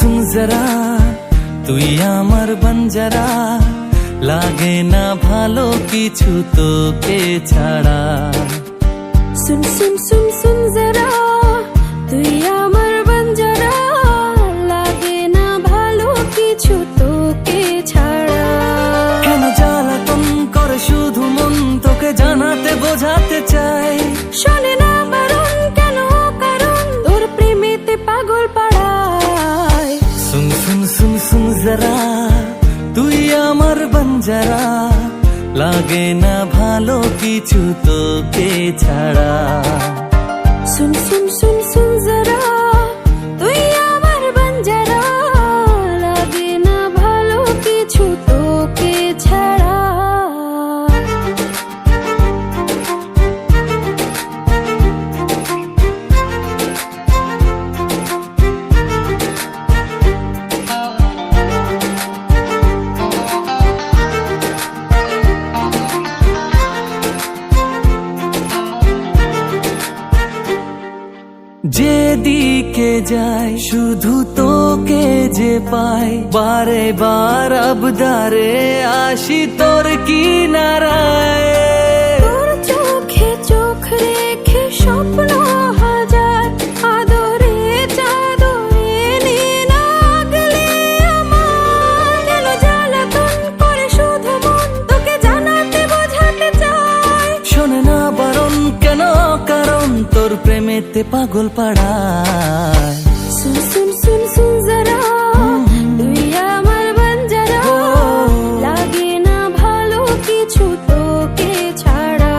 सुन जरा তুই আমার বঞ্জারা লাগে না ভালো কিছু তোকে ছাড়া सुन सुन सुन सुन जरा তুই আমার বঞ্জারা লাগে না ভালো কিছু তোকে ছাড়া কেন জ্বালাতন করে শুধু মন তোকে জানাতে বোঝাতে চাই শোনে না বারণ কেন কারণ তোর প্রেমেতে পাগল পাড়ায় सुन सुन सुन सुन जरा তুই আমার বঞ্জারা লাগে না ভালো কিছু তোকে ছাড়া सुन सुन सुन सुन जरा তুই আমার বঞ্জারা লাগে না ভালো কিছু তোকে ছাড়া যেদিকে যাই শুধু তোকে যে পাই বারে বার আবদারে আসি তোর কিনারায় তোর চোখে চোখ রেখে স্বপ্ন হাজার আদরে চাদরে নিয়ে নাগলে আমার কেন জ্বালাতন করে শুধু মন তোকে জানাতে বোঝাতে চাই শোনে না বারণ কেন কারণ তোর প্রেমেতে পাগল পাড়ায় सुन सुन सुन सुन जरा তুই আমার বঞ্জারা লাগে না ভালো কিছু তোকে ছাড়া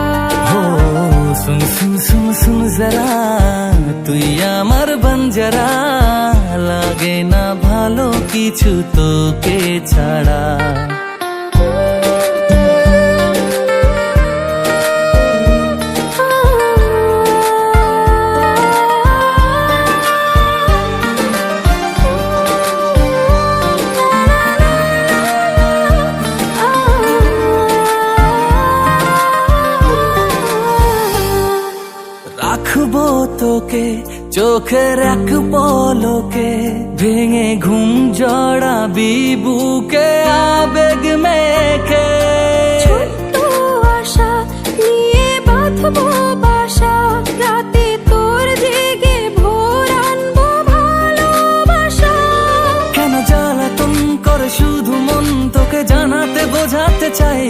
सुन सुन सुन सुन जरा তুই আমার বঞ্জারা লাগে না ভালো কিছু তোকে ছাড়া রাখবো তোকে চোখের এক পলকে ভেঙে ঘুম জড়াবি বুকে আবেগ মেখে ছোট্ট আশা নিয়ে বাঁধবো বাসা রাতে তোর জেগে ভোর আনবো ভালোবাসা কেন জ্বালাতন করে শুধু মন তোকে জানাতে বোঝাতে চাই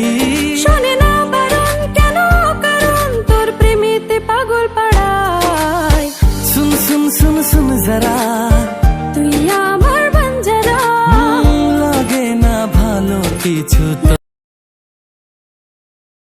শোনে না বারণ কেন কারণ তোর প্রেমেতে পাগল পাড়ায় सुन सुन सुन सुन जरा তুই আমার বঞ্জারা লাগে না ভালো কিছু তো